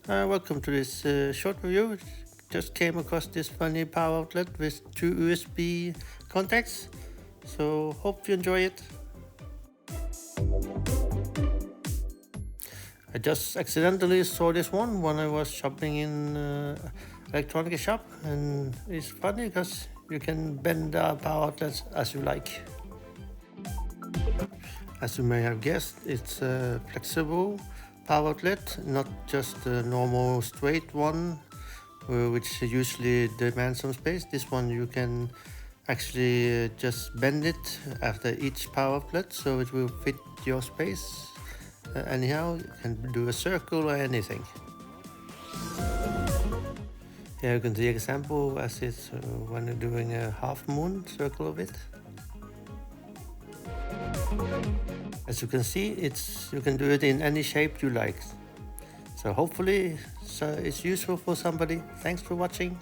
Welcome to this short review. Just came across this funny power outlet with 2 USB contacts, so hope you enjoy it. I just accidentally saw this one when I was shopping in electronic shop, and it's funny because you can bend the power outlets as you like. As you may have guessed, it's a flexible power outlet, not just a normal straight one, which usually demands some space. This one you can actually just bend it after each power outlet so it will fit your space. Anyhow, you can do a circle or anything. Here you can see example as it's when you're doing a half moon circle of it. As you can see, you can do it in any shape you like. So hopefully it's useful for somebody. Thanks for watching.